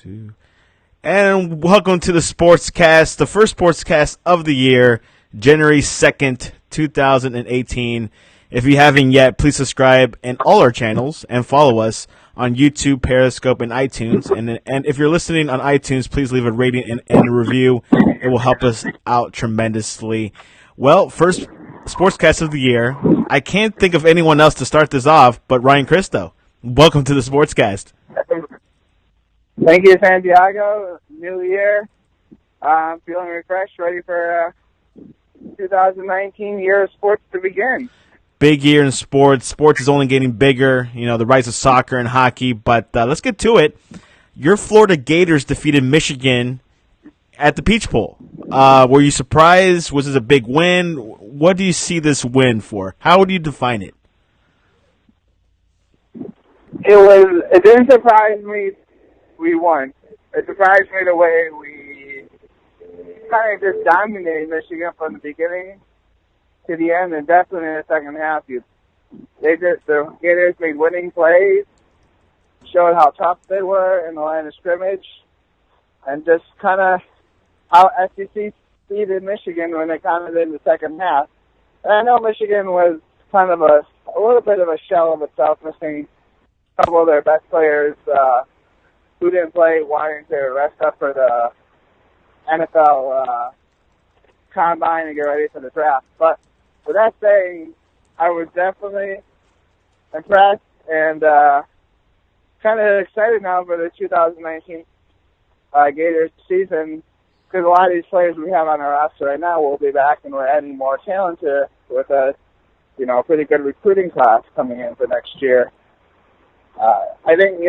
Two. And welcome to the Sportscast, the first Sportscast of the year, January 2nd, 2018. If you haven't yet, please subscribe in all our channels and follow us on YouTube, Periscope, and iTunes. And if you're listening on iTunes, please leave a rating and a review. It will help us out tremendously. Well, first Sportscast of the year. I can't think of anyone else to start this off but Ryan Christa. Welcome to the Sportscast. Thank you, Santiago. New year. Feeling refreshed, ready for 2019 year of sports to begin. Big year in sports. Sports is only getting bigger, the rise of soccer and hockey. But let's get to it. Your Florida Gators defeated Michigan at the Peach Bowl. Were you surprised? Was this a big win? What do you see this win for? How would you define it? It didn't surprise me we won. It surprised me the way we kind of just dominated Michigan from the beginning to the end, and definitely in the second half. The Gators made winning plays, showed how tough they were in the line of scrimmage, and just kind of how SEC seeded Michigan when they kind of did in the second half. And I know Michigan was kind of a little bit of a shell of itself, missing a couple of their best players who didn't play, wanting to rest up for the NFL combine and get ready for the draft. But with that saying, I was definitely impressed and kind of excited now for the 2019 Gators season, because a lot of these players we have on our roster right now will be back, and we're adding more talent with a pretty good recruiting class coming in for next year. I think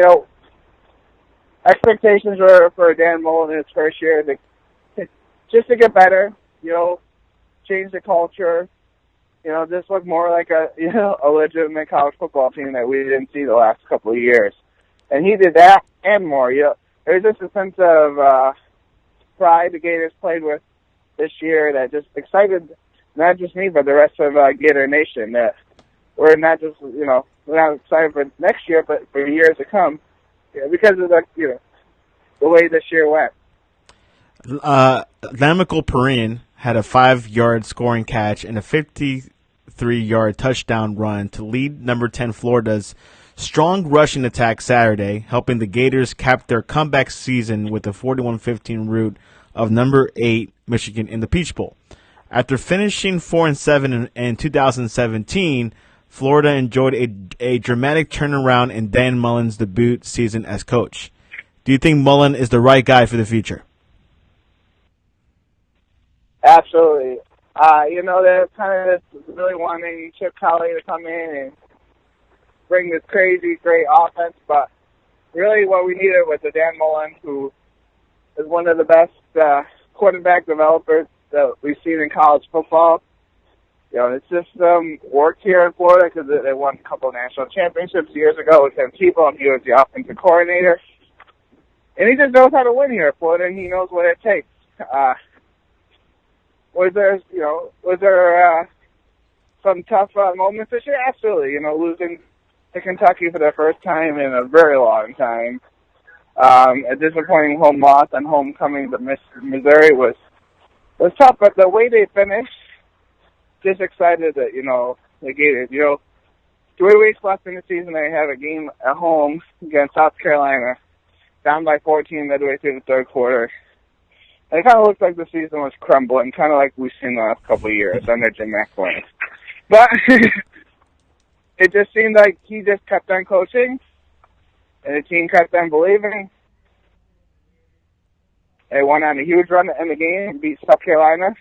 expectations were for Dan Mullen in his first year just to get better, change the culture, just look more like a legitimate college football team that we didn't see the last couple of years. And he did that and more. There's just a sense of pride the Gators played with this year that just excited not just me but the rest of Gator Nation. That we're not just we're not excited for next year, but for years to come, because of the way this year went. Lamical Perrine had a 5-yard scoring catch and a 53-yard touchdown run to lead number 10 Florida's strong rushing attack Saturday, helping the Gators cap their comeback season with a 41-15 rout of number 8 Michigan in the Peach Bowl. After finishing 4-7 in 2017, Florida enjoyed a dramatic turnaround in Dan Mullen's debut season as coach. Do you think Mullen is the right guy for the future? Absolutely. They're kind of just really wanting Chip Kelly to come in and bring this crazy, great offense, but really what we needed was a Dan Mullen, who is one of the best quarterback developers that we've seen in college football. The system worked here in Florida because they won a couple of national championships years ago with Tim Tebow, and he was the offensive coordinator. And he just knows how to win here in Florida, and he knows what it takes. Was there some tough moments this year? Absolutely. Losing to Kentucky for the first time in a very long time. A disappointing home loss and homecoming to Missouri was tough, but the way they finished, just excited that, the Gators, 3 weeks left in the season, they have a game at home against South Carolina, down by 14 midway through the third quarter. And it kind of looked like the season was crumbling, kind of like we've seen the last couple of years under Jim McElwain. But it just seemed like he just kept on coaching, and the team kept on believing. They went on a huge run in the game and beat South Carolina.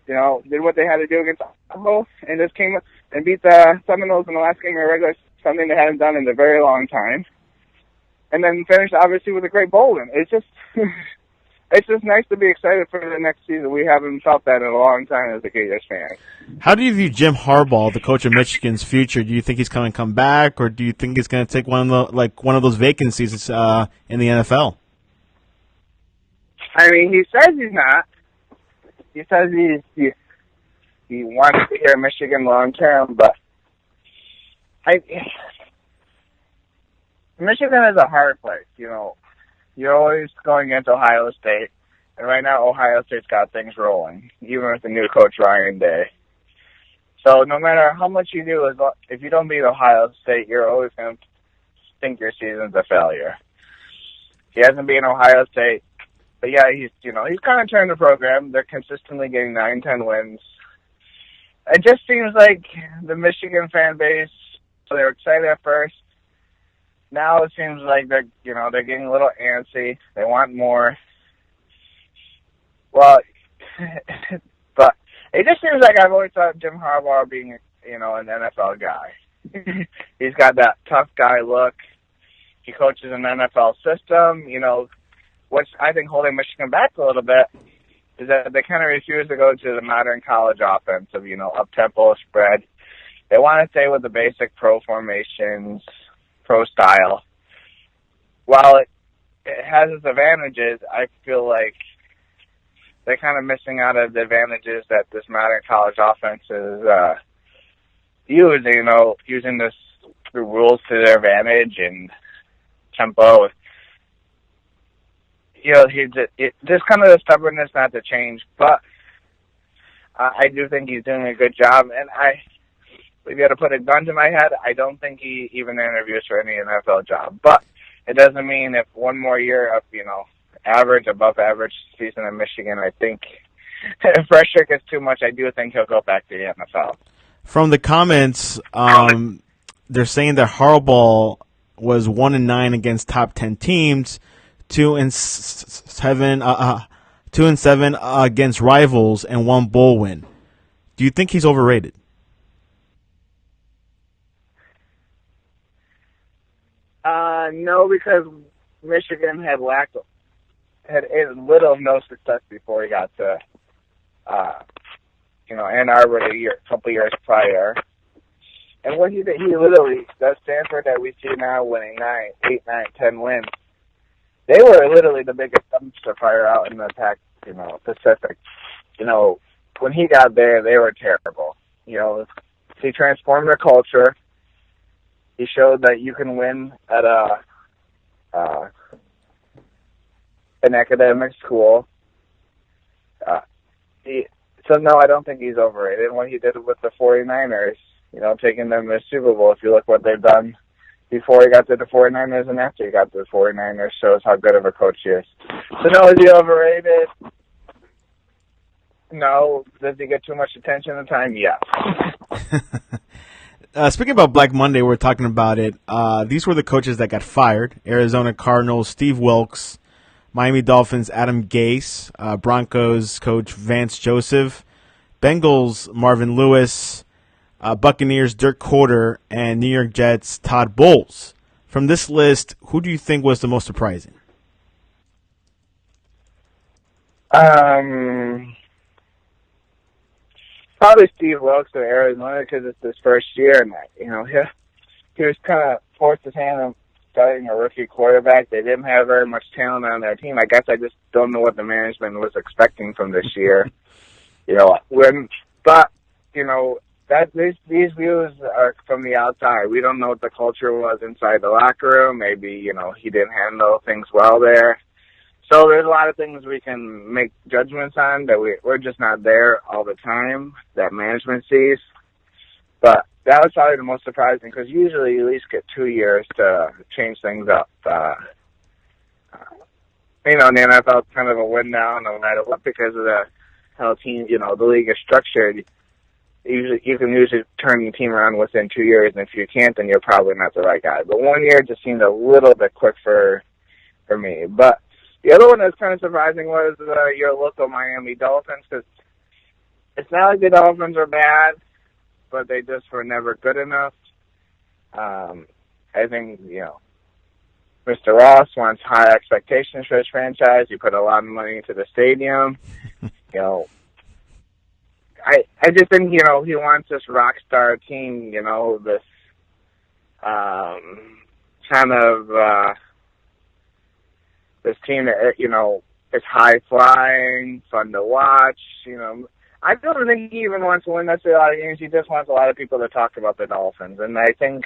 Did what they had to do against Idaho, and just came and beat the Seminoles in the last game of the regular, something they hadn't done in a very long time. And then finished, obviously, with a great bowl win. It's just nice to be excited for the next season. We haven't felt that in a long time as a Gators fan. How do you view Jim Harbaugh, the coach of Michigan's future? Do you think he's going to come back, or do you think he's going to take one of those vacancies in the NFL? I mean, he says he's not. He says he wants to be here in Michigan long term, but Michigan is a hard place. you're always going against Ohio State. And right now, Ohio State's got things rolling, even with the new coach, Ryan Day. So no matter how much you do, if you don't beat Ohio State, you're always going to think your season's a failure. He hasn't beaten Ohio State. But yeah, he's kind of turned the program. They're consistently getting 9-10 wins. It just seems like the Michigan fan base, they're excited at first. Now it seems like they're getting a little antsy. They want more. Well, but it just seems like I've always thought Jim Harbaugh being, an NFL guy. He's got that tough guy look. He coaches an NFL system, what's I think holding Michigan back a little bit is that they kind of refuse to go to the modern college offense of, up-tempo spread. They want to stay with the basic pro formations, pro style. While it has its advantages, I feel like they're kind of missing out of the advantages that this modern college offense is using the rules to their advantage and tempo. Just kind of the stubbornness not to change, but I do think he's doing a good job. And if you had to put a gun to my head, I don't think he even interviews for any NFL job. But it doesn't mean if one more year of, above average season in Michigan, I think if pressure gets too much, I do think he'll go back to the NFL. From the comments, they're saying that Harbaugh was 1-9 against top 10 teams, 2-7 against rivals, and 1 bowl win. Do you think he's overrated? No, because Michigan had little of no success before he got to, Ann Arbor a couple years prior. And what he did, he literally, that Stanford that we see now winning 8, 9, 10 wins, they were literally the biggest dumpster fire out in the Pacific. When he got there, they were terrible. He transformed their culture. He showed that you can win at an academic school. So no, I don't think he's overrated. And what he did with the 49ers, taking them to the Super Bowl, if you look what they've done before he got to the 49ers and after he got to the 49ers, shows how good of a coach he is. So no, is he overrated? No. Does he get too much attention at the time? Yeah. Speaking about Black Monday, we're talking about it. These were the coaches that got fired. Arizona Cardinals, Steve Wilkes. Miami Dolphins, Adam Gase. Broncos coach Vance Joseph. Bengals, Marvin Lewis. Buccaneers, Dirk Koetter. And New York Jets, Todd Bowles. From this list, who do you think was the most surprising? Probably Steve Wilkes of Arizona because it's his first year, and he was kind of forced his hand on starting a rookie quarterback. They didn't have very much talent on their team. I guess I just don't know what the management was expecting from this year. That these views are from the outside. We don't know what the culture was inside the locker room. Maybe he didn't handle things well there. So there's a lot of things we can make judgments on that we're just not there all the time that management sees. But that was probably the most surprising because usually you at least get 2 years to change things up. In the NFL, it's kind of a win now no matter what because of how teams, the league is structured. You can usually turn your team around within 2 years, and if you can't, then you're probably not the right guy. But 1 year just seemed a little bit quick for me. But the other one that's kind of surprising was your local Miami Dolphins, because it's not like the Dolphins are bad, but they just were never good enough. I think, Mr. Ross wants high expectations for his franchise. He put a lot of money into the stadium. I just think, he wants this rock star team, this kind of this team that, is high-flying, fun to watch, I don't think he even wants to win necessarily a lot of games. He just wants a lot of people to talk about the Dolphins. And I think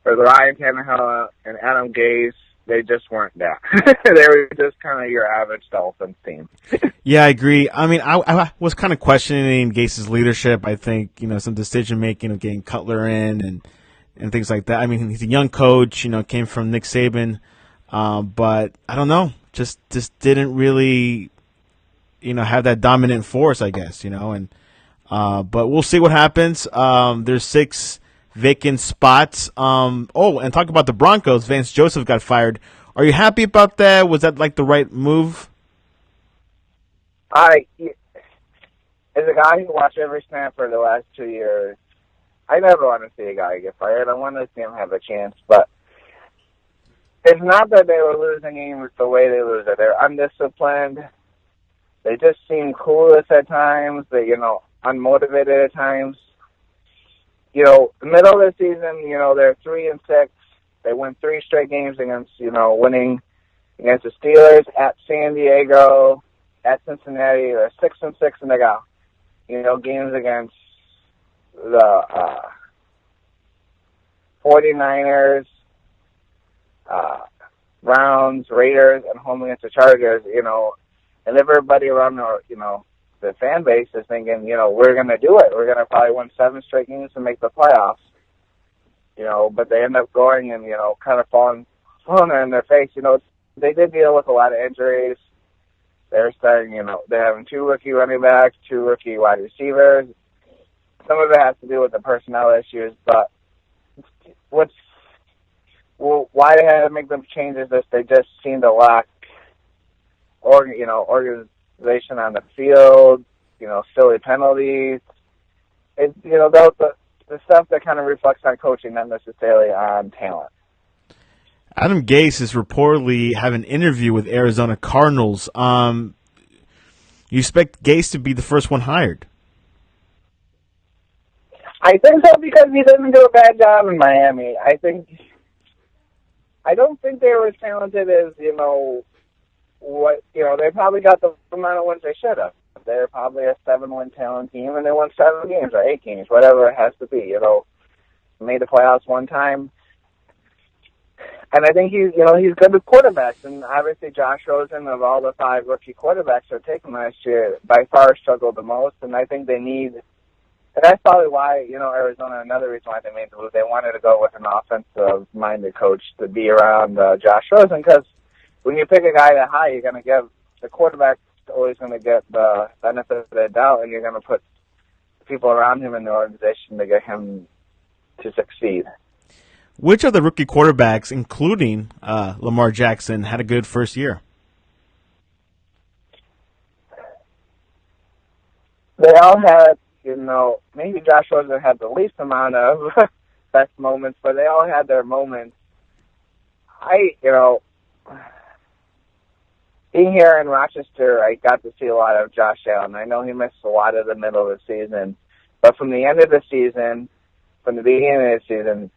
for Ryan Tannenhill and Adam Gase, they just weren't that. They were just kind of your average Dolphins team. Yeah, I agree. I mean, I was kind of questioning Gase's leadership. I think, some decision making of getting Cutler in and things like that. I mean, he's a young coach, came from Nick Saban, but I don't know, just didn't really, have that dominant force, I guess, and but we'll see what happens. There's 6 vacant spots. And talk about the Broncos. Vance Joseph got fired. Are you happy about that? Was that like the right move? As a guy who watched every snap for the last 2 years, I never want to see a guy get fired. I want to see him have a chance. But it's not that they were losing games the way they lose it. They're undisciplined. They just seem clueless at times. They, unmotivated at times. The middle of the season, they're 3-6. They win 3 straight games against, winning against the Steelers, at San Diego, at Cincinnati. They're 6-6, and they got, games against the 49ers, Browns, Raiders, and home against the Chargers, and everybody around the fan base is thinking, we're going to do it. We're going to probably win 7 straight games and make the playoffs. But they end up going and, kind of falling in their face. They did deal with a lot of injuries. They're starting, they're having 2 rookie running backs, 2 rookie wide receivers. Some of it has to do with the personnel issues, but why they had to make them changes is they just seem to lack organization on the field, silly penalties. The stuff that kind of reflects on coaching, not necessarily on talent. Adam Gase is reportedly having an interview with Arizona Cardinals. You expect Gase to be the first one hired? I think so, because he didn't do a bad job in Miami. I don't think they were as talented as, they probably got the amount of wins they should have. They're probably a 7-win talent team, and they won 7 games or 8 games, whatever it has to be. Made the playoffs one time. And I think he's good with quarterbacks. And obviously Josh Rosen, of all the 5 rookie quarterbacks they're taking last year, by far struggled the most. And I think they need, and that's probably why, Arizona, another reason why they made the move, they wanted to go with an offensive-minded coach to be around Josh Rosen, because when you pick a guy that high, you're going to give the quarterback always going to get the benefit of the doubt, and you're going to put people around him in the organization to get him to succeed. Which of the rookie quarterbacks, including Lamar Jackson, had a good first year? They all had, maybe Josh Rosen had the least amount of best moments, but they all had their moments. Being here in Rochester, I got to see a lot of Josh Allen. I know he missed a lot of the middle of the season, but from the end of the season, from the beginning of the season,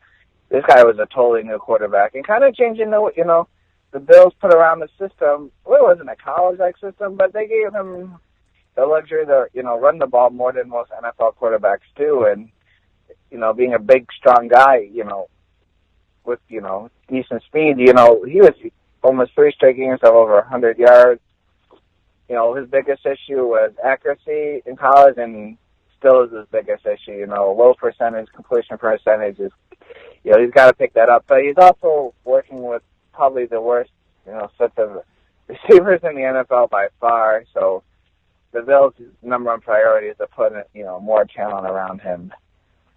this guy was a totally new quarterback, and kind of changing the Bills put around the system. Well, it wasn't a college-like system, but they gave him the luxury to, run the ball more than most NFL quarterbacks do, and, being a big, strong guy, with, decent speed, he was almost 3 straight games of over 100 yards. His biggest issue was accuracy in college, and still is his biggest issue. Low completion percentage is, he's got to pick that up. But he's also working with probably the worst, sets of receivers in the NFL by far. So the Bills' number 1 priority is to put, more talent around him.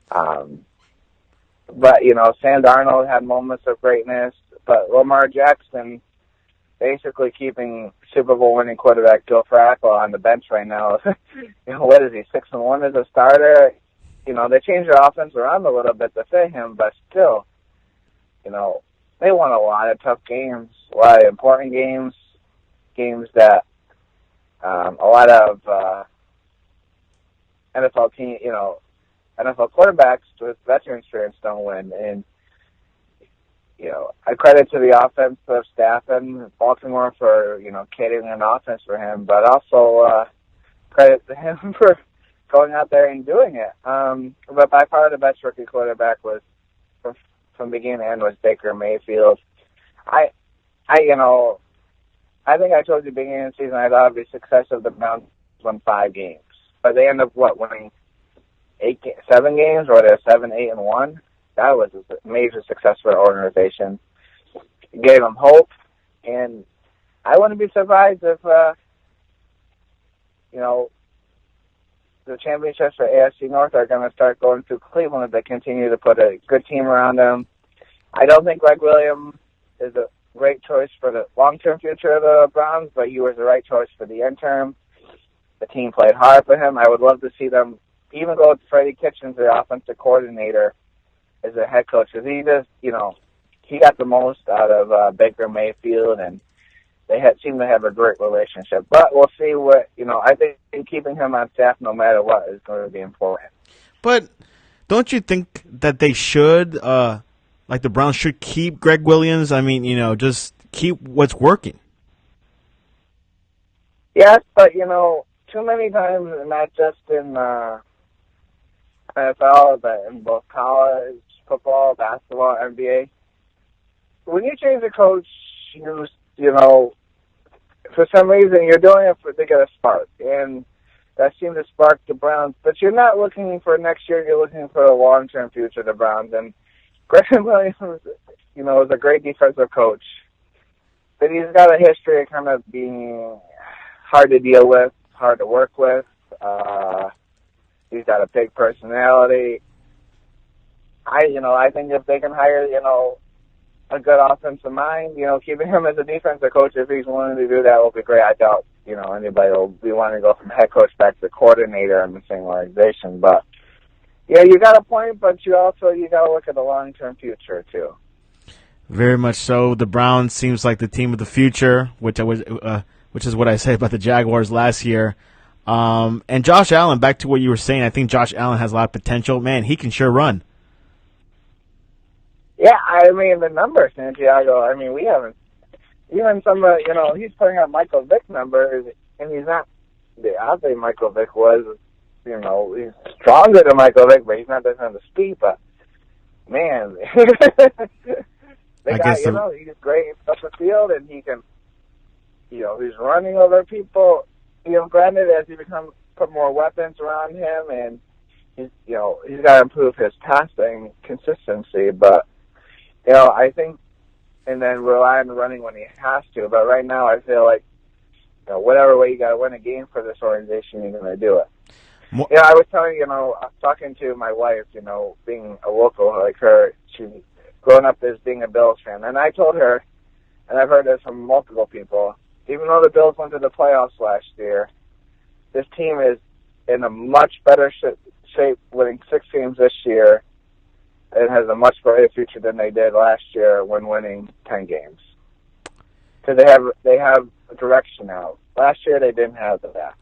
But, Sam Darnold had moments of greatness, but Lamar Jackson basically keeping Super Bowl winning quarterback Joe Flacco on the bench right now. What is he, 6-1 as a starter? They changed their offense around a little bit to fit him, but still, they won a lot of tough games, a lot of important games that a lot of NFL quarterbacks with veteran experience don't win. And I credit to the offensive staff in Baltimore for, catering an offense for him, but also credit to him for going out there and doing it. But by far the best rookie quarterback was, from beginning to end, was Baker Mayfield. I think I told you beginning of the season I thought the success of the Browns won 5 games, but they end up winning 7 games, or they're 7-8-1. That was a major success for the organization. It gave them hope, and I wouldn't be surprised if the championships for AFC North are going to start going through Cleveland if they continue to put a good team around them. I don't think Greg Williams is a great choice for the long-term future of the Browns, but he was the right choice for the interim. The team played hard for him. I would love to see them even go with Freddie Kitchens, the offensive coordinator, as a head coach, because he just, he got the most out of Baker Mayfield, and they seem to have a great relationship. But we'll see what, I think keeping him on staff no matter what is going to be important. But don't you think that they should, like the Browns should keep Greg Williams? I mean, just keep what's working. Yes, but, too many times, not just in NFL, but in both college, football, basketball, NBA, when you change a coach, for some reason you're doing it to get a spark, and that seemed to spark the Browns. But you're not looking for next year; you're looking for a long-term future of the Browns. And Greg Williams, is a great defensive coach, but he's got a history of kind of being hard to deal with, hard to work with. He's got a big personality. I think if they can hire, a good offensive mind, keeping him as a defensive coach, if he's willing to do that, will be great. I doubt, anybody will be wanting to go from head coach back to coordinator in the same organization. But, yeah, you got a point, but you got to look at the long-term future, too. Very much so. The Browns seems like the team of the future, which is what I said about the Jaguars last year. And Josh Allen, back to what you were saying, I think Josh Allen has a lot of potential. Man, he can sure run. Yeah, I mean, the numbers, Santiago, we haven't, even some, he's putting up Michael Vick numbers, and he's not, I'll say Michael Vick was, he's stronger than Michael Vick, but he's not that kind of speed, but, man, he's great off the field, and he can, he's running over people, granted, as he put more weapons around him, and he's got to improve his passing consistency, but, I think, and then rely on the running when he has to. But right now, I feel like, whatever way you got to win a game for this organization, you're going to do it. I was telling I was talking to my wife, being a local like her, she growing up as being a Bills fan, and I told her, and I've heard this from multiple people, even though the Bills went to the playoffs last year, this team is in a much better shape, winning 6 games this year. It has a much brighter future than they did last year when winning 10 games. Because they have a direction now. Last year they didn't have that.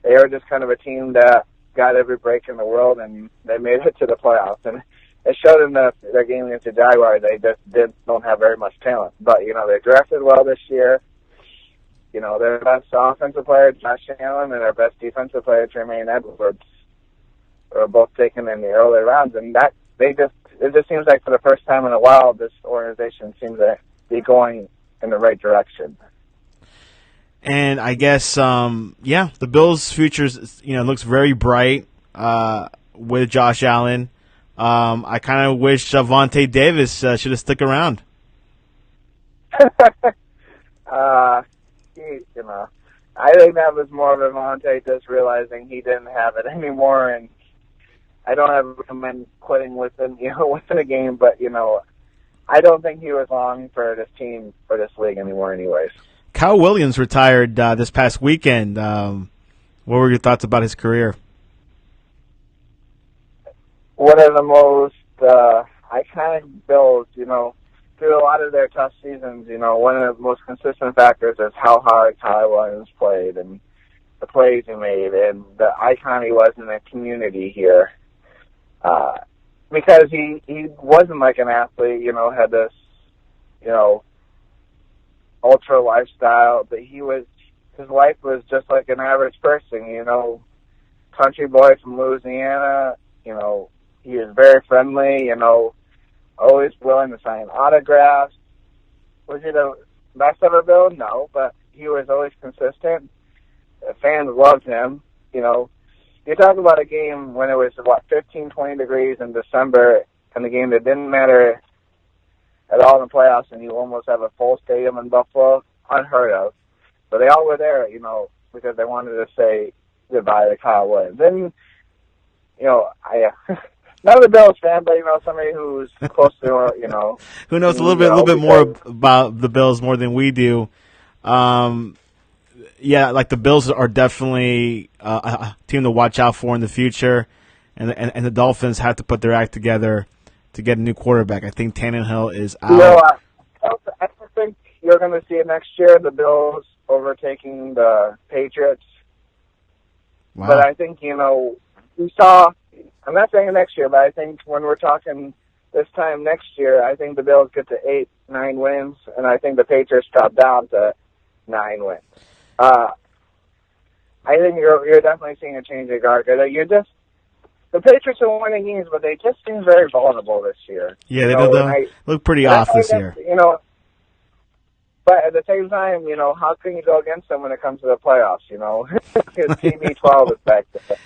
They were just kind of a team that got every break in the world, and they made it to the playoffs. And it showed in their game against the Jaguars they just don't have very much talent. But, they drafted well this year. Their best offensive player, Josh Allen, and their best defensive player, Jermaine Edwards, were both taken in the early rounds. And it just seems like for the first time in a while, this organization seems to be going in the right direction. And I guess, the Bills' future, looks very bright with Josh Allen. I kind of wish Vontae Davis should have stuck around. I think that was more of a Vontae just realizing he didn't have it anymore, and I don't recommend quitting within a game, but, I don't think he was long for this team, for this league anymore anyways. Kyle Williams retired this past weekend. What were your thoughts about his career? One of the most iconic Bills, through a lot of their tough seasons, one of the most consistent factors is how hard Kyle Williams played and the plays he made and the icon he was in the community here. Because he wasn't like an athlete, had this, ultra lifestyle, but his life was just like an average person, country boy from Louisiana, he was very friendly, always willing to sign autographs. Was he the best ever Bill? No, but he was always consistent. The fans loved him. You know, you talk about a game when it was, 15, 20 degrees in December, and the game that didn't matter at all in the playoffs, and you almost have a full stadium in Buffalo, unheard of. But they all were there, because they wanted to say goodbye to Kyle Williams. And, I not a Bills fan, but, somebody who's close to, who knows a little bit more about the Bills more than we do. Yeah, like the Bills are definitely a team to watch out for in the future, and the Dolphins have to put their act together to get a new quarterback. I think Tannenhill is out. I don't think you're going to see it next year, the Bills overtaking the Patriots. Wow. But I think, we saw, I'm not saying next year, but I think when we're talking this time next year, I think the Bills get to 8-9 wins, and I think the Patriots drop down to 9 wins. I think you're definitely seeing a change of guard. The Patriots are winning games, but they just seem very vulnerable this year. Yeah, they look pretty off this year. But at the same time, how can you go against them when it comes to the playoffs? Because TB12 is back there.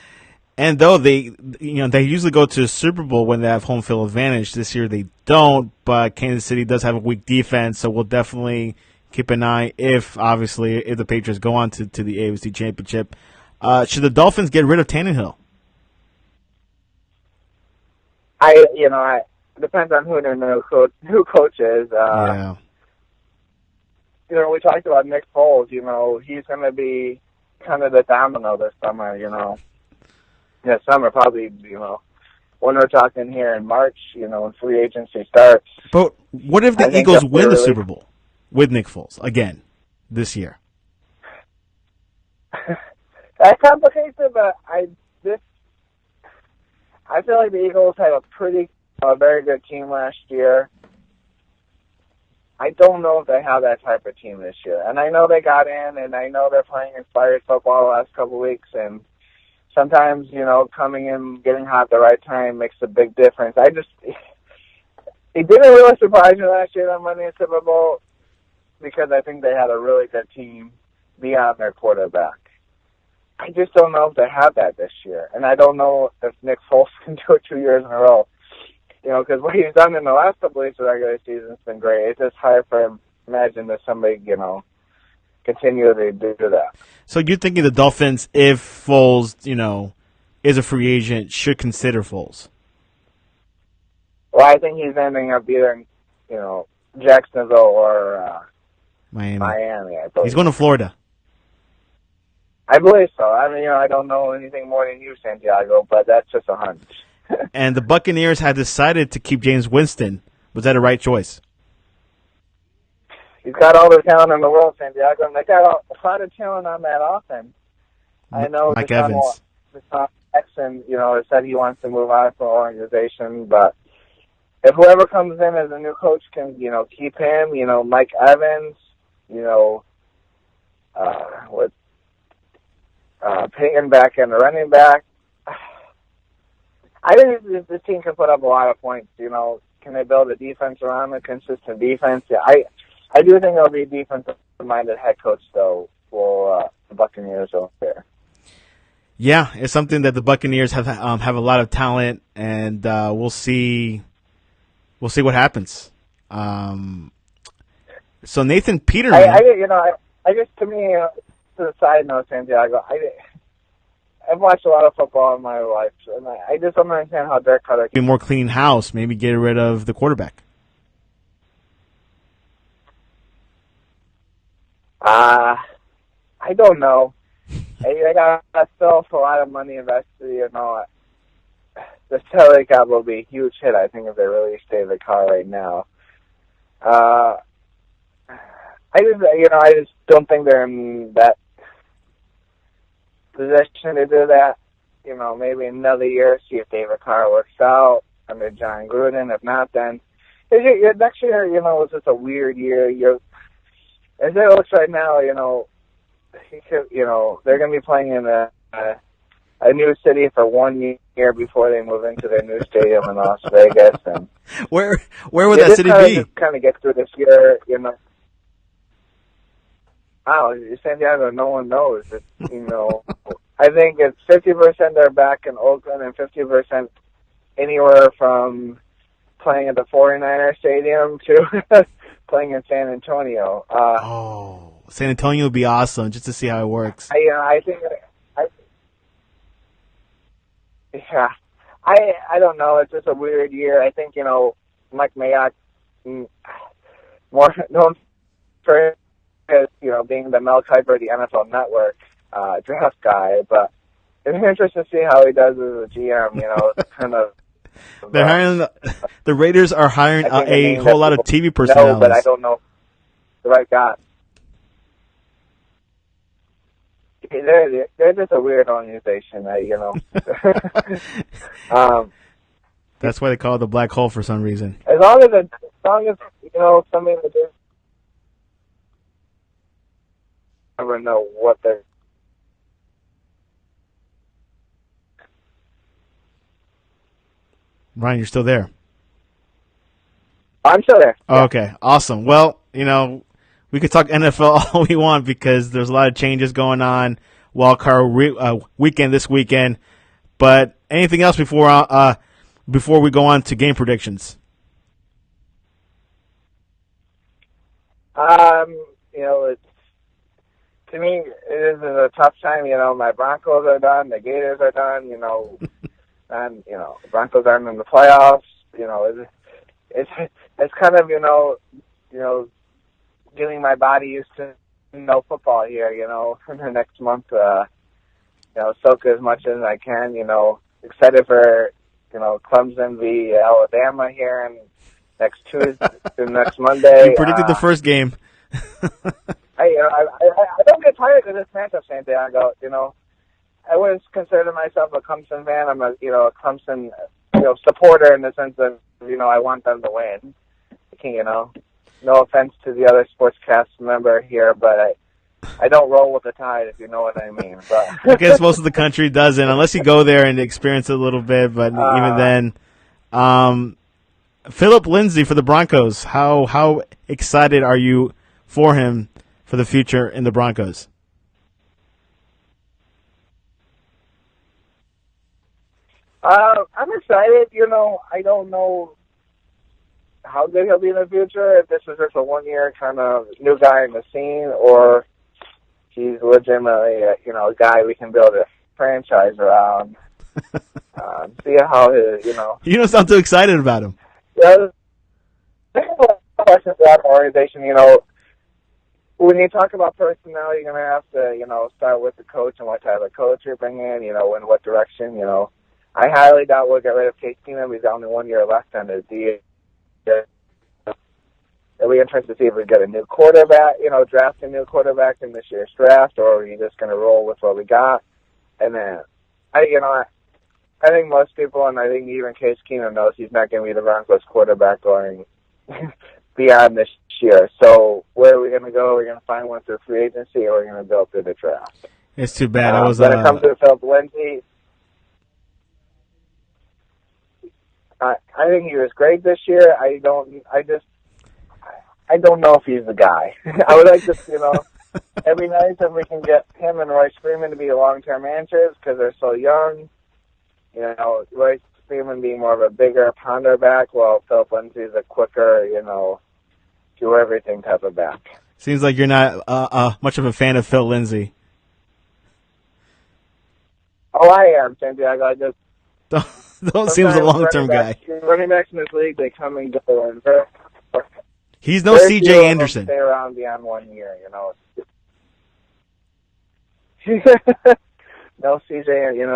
And though they usually go to the Super Bowl when they have home field advantage, this year they don't. But Kansas City does have a weak defense, so we'll definitely keep an eye if the Patriots go on to the AFC Championship. Should the Dolphins get rid of Tannenhill? It depends on who their new coach is. Yeah. We talked about Nick Foles. He's going to be kind of the domino this summer. This summer probably. When we're talking here in March, when free agency starts. But what if the Eagles win the Super Bowl with Nick Foles again this year? That complicates it, but I feel like the Eagles had a very good team last year. I don't know if they have that type of team this year. And I know they got in, and I know they're playing inspired football the last couple of weeks, and sometimes, coming in, getting hot at the right time makes a big difference. It didn't really surprise me last year on Monday in Super Bowl because I think they had a really good team beyond their quarterback. I just don't know if they have that this year. And I don't know if Nick Foles can do it 2 years in a row. Because what he's done in the last couple of weeks of the regular season has been great. It's just hard for him to imagine that somebody, continue to do that. So you're thinking the Dolphins, if Foles, is a free agent, should consider Foles? Well, I think he's ending up either in, Jacksonville or Miami. I believe. He's going to Florida. I believe so. I don't know anything more than you, Santiago, but that's just a hunch. And the Buccaneers had decided to keep James Winston. Was that a right choice? He's got all the talent in the world, Santiago, and they got a lot of talent on that offense. I know Mike Evans. Texan, has said he wants to move on from the organization, but if whoever comes in as a new coach can, keep him, Mike Evans, with Peyton back and the running back, I think this team can put up a lot of points. Can they build a defense around a consistent defense? Yeah, I do think it'll be a defensive-minded head coach, though, for the Buccaneers over there. Yeah, it's something that the Buccaneers have a lot of talent, and we'll see. We'll see what happens. So Nathan Peterman. I guess to me, to the side note, Santiago, I've watched a lot of football in my life, and I just don't understand how Dirk Cutter can be more clean house. Maybe get rid of the quarterback. I don't know. They got still a lot of money invested. The salary cap will be a huge hit, I think, if they really stay the car right now. I just don't think they're in that position to do that. Maybe another year, see if David Carr works out under John Gruden. If not, then next year, was just a weird year. As it looks right now, they're going to be playing in a new city for 1 year before they move into their new stadium in Las Vegas. And where would that city be? Just kind of get through this year, Wow, Santiago, no one knows. I think it's 50% they're back in Oakland and 50% anywhere from playing at the 49er Stadium to playing in San Antonio. San Antonio would be awesome just to see how it works. I think, yeah, I don't know. It's just a weird year. I think, Mike Mayock, more known for his, being the Mel Kiper of the NFL Network draft guy, but it's interesting to see how he does as a GM. Kind of. They're hiring the Raiders are hiring a whole lot of TV personnel. No, but I don't know the right guy. They're just a weird organization, That's why they call it the black hole for some reason. As long as something that they never know what they're. Ryan, you're still there. I'm still there. Oh, okay, awesome. Well, we could talk NFL all we want because there's a lot of changes going on. Wild card weekend this weekend. But anything else before we go on to game predictions? It's, to me, it is a tough time. My Broncos are done, the Gators are done. And the Broncos aren't in the playoffs. It's kind of getting my body used to football here. In the next month, soak as much as I can. Excited for Clemson v. Alabama here and next Tuesday, next Monday. You predicted the first game. I don't get tired of this matchup, Santiago. I wouldn't consider myself a Clemson fan. I'm a Clemson supporter in the sense that I want them to win. No offense to the other sportscast member here, but I don't roll with the tide, if you know what I mean. But I guess most of the country doesn't, unless you go there and experience it a little bit. But even then, Philip Lindsay for the Broncos. How excited are you for him for the future in the Broncos? I'm excited. I don't know how good he'll be in the future, if this is just a one-year kind of new guy in the scene, or he's legitimately a guy we can build a franchise around. See how his, You don't sound too excited about him. Yeah, there's questions about the organization. When you talk about personnel, you're going to have to, start with the coach and what type of coach you're bringing in, in what direction, I highly doubt we'll get rid of Case Keenum. He's only 1 year left on his deal. It'll be interesting to see if we get a new quarterback, draft a new quarterback in this year's draft, or are you just going to roll with what we got? And then, I think most people, and I think even Case Keenum knows he's not going to be the Broncos quarterback going beyond this year. So where are we going to go? We're going to find one through free agency, or we're going to build through the draft. It's too bad. When it comes to Philip Lindsay, I think he was great this year. I don't know if he's the guy. I would like to, it'd be nice if we can get him and Royce Freeman to be long-term answers because they're so young. Royce Freeman being more of a bigger pounder back, while Philip Lindsay's a quicker, do everything type of back. Seems like you're not much of a fan of Phil Lindsay. Oh, I am, Santiago. I just don't seem a long-term guy. Running backs in this league, they come and go. And he's no C.J. Anderson. Stay around beyond 1 year, No C.J.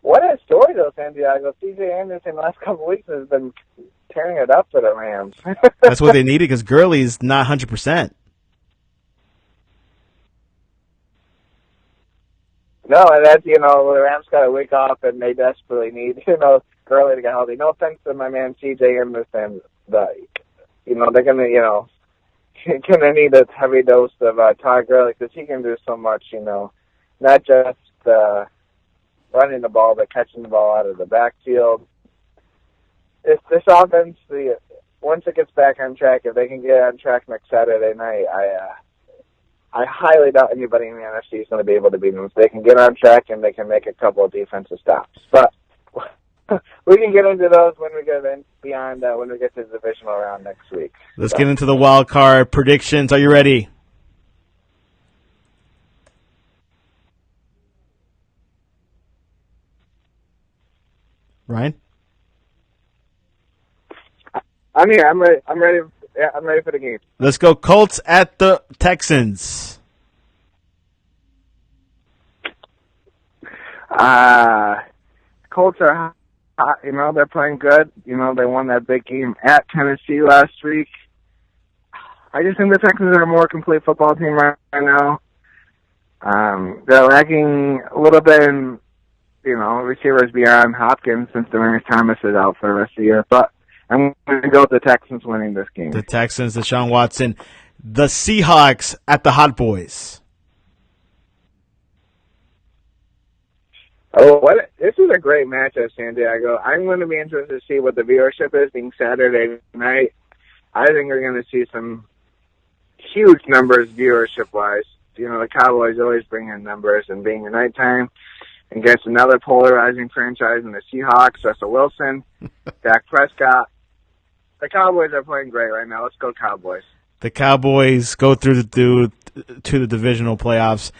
What a story, though, Santiago. C.J. Anderson the last couple of weeks has been tearing it up for the Rams. That's what they needed because Gurley's not 100%. No, and that's, the Rams got a week off, and they desperately need, Gurley to get healthy. No offense to my man C.J. Anderson, but, they're going to, gonna need a heavy dose of Todd Gurley because he can do so much, not just running the ball, but catching the ball out of the backfield. This offense, once it gets back on track, if they can get on track next Saturday night, I highly doubt anybody in the NFC is going to be able to beat them. If they can get on track and they can make a couple of defensive stops. But we can get into those when we get beyond when we get to the divisional round next week. Let's get into the wild card predictions. Are you ready? Ryan? I'm here. I'm ready. Yeah, I'm ready for the game. Let's go Colts at the Texans. Colts are hot. They're playing good. They won that big game at Tennessee last week. I just think the Texans are a more complete football team right now. They're lacking a little bit in, receivers beyond Hopkins since Demaryius Thomas is out for the rest of the year. But I'm going to go with the Texans winning this game. The Texans, Deshaun Watson. The Seahawks at the Hot Boys. Oh, this is a great matchup, Santiago. I'm going to be interested to see what the viewership is being Saturday night. I think we're going to see some huge numbers viewership-wise. The Cowboys always bring in numbers, and being a nighttime against another polarizing franchise in the Seahawks, Russell Wilson, Dak Prescott. The Cowboys are playing great right now. Let's go Cowboys. The Cowboys go through to the divisional playoffs.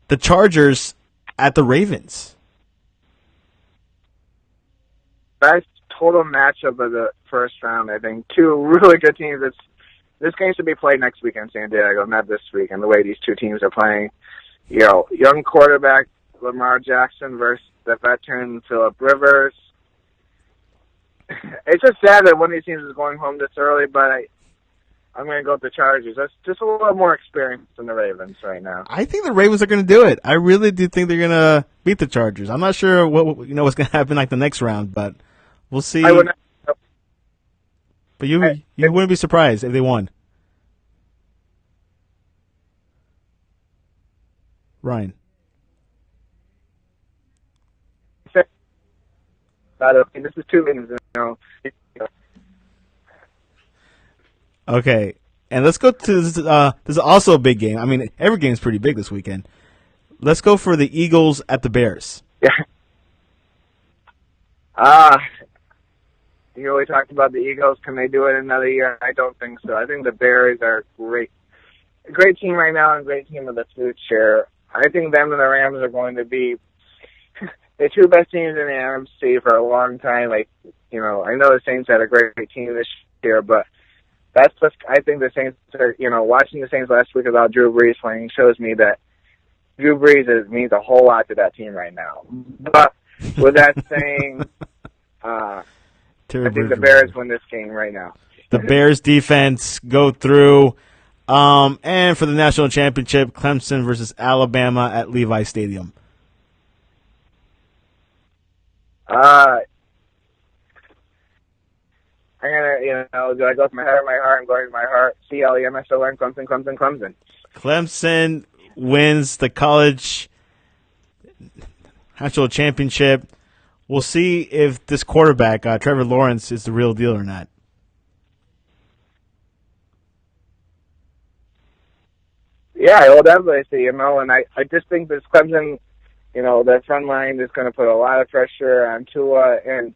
The Chargers at the Ravens. Best total matchup of the first round, I think. Two really good teams. This game should be played next week in Santiago, not this week. And the way these two teams are playing, young quarterback Lamar Jackson versus the veteran Phillip Rivers. It's just sad that one of these teams is going home this early, but I'm going to go with the Chargers. That's just a little more experience than the Ravens right now. I think the Ravens are going to do it. I really do think they're going to beat the Chargers. I'm not sure what's going to happen the next round, but we'll see. I would not, but you wouldn't be surprised if they won. Ryan. This is 2 games. Okay, and let's go to this. This is also a big game. I mean, every game is pretty big this weekend. Let's go for the Eagles at the Bears. Yeah. We talked about the Eagles. Can they do it another year? I don't think so. I think the Bears are great. A great team right now and a great team of the future. I think them and the Rams are going to be the two best teams in the NFC for a long time. I know the Saints had a great team this year, but that's just, I think the Saints are, watching the Saints last week about Drew Brees playing shows me that Drew Brees means a whole lot to that team right now. But with that saying, I think the Bears win this game right now. The Bears defense go through. And for the national championship, Clemson versus Alabama at Levi Stadium. I'm gonna, do I go with my head or my heart? I'm going with my heart. CLEMSON, Clemson. Clemson wins the college national championship. We'll see if this quarterback, Trevor Lawrence, is the real deal or not. Yeah, I will definitely see, and I just think this Clemson, the front line is going to put a lot of pressure on Tua, and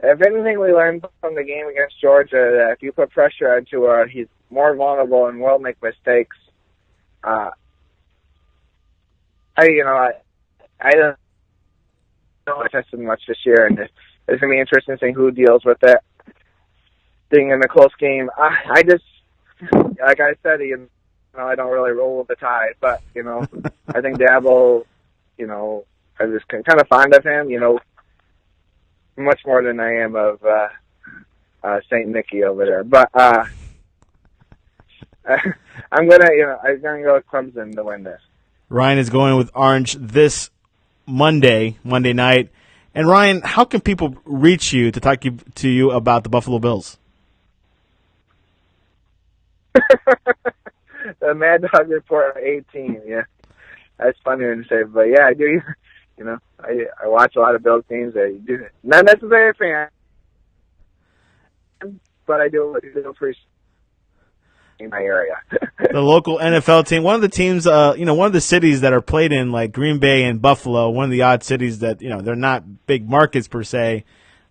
if anything we learned from the game against Georgia, that if you put pressure on Tua, he's more vulnerable and will make mistakes. I don't know tested much this year, and it's going to be interesting to see who deals with that thing in the close game. I just, like I said, I don't really roll with the tide, but, I think Dabo, I'm just kind of fond of him, much more than I am of St. Nicky over there. But I'm gonna go with Clemson to win this. Ryan is going with Orange this Monday night. And Ryan, how can people reach you to talk to you about the Buffalo Bills? The Mad Dog Report 18, yeah. That's funny to say, but yeah, I do. I watch a lot of Bills games. I do not necessarily a fan, but I do appreciate. in my area. The local NFL team, one of the teams, one of the cities that are played in, like Green Bay and Buffalo, one of the odd cities that, they're not big markets per se,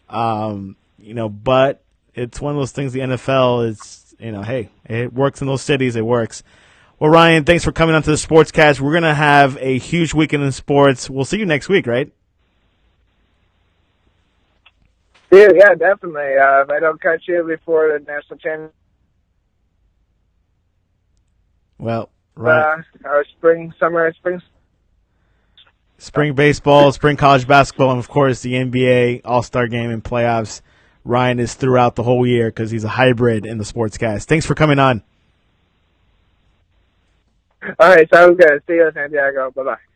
but it's one of those things the NFL is, hey, it works in those cities, it works. Well, Ryan, thanks for coming onto the Sportscast. We're going to have a huge weekend in sports. We'll see you next week, right? Yeah, definitely. If I don't catch you before the national championship, well, right. Our spring baseball, spring college basketball, and, of course, the NBA All-Star Game and playoffs. Ryan is throughout the whole year because he's a hybrid in the Sportscast. Thanks for coming on. All right, sounds good. See you, Santiago. Bye-bye.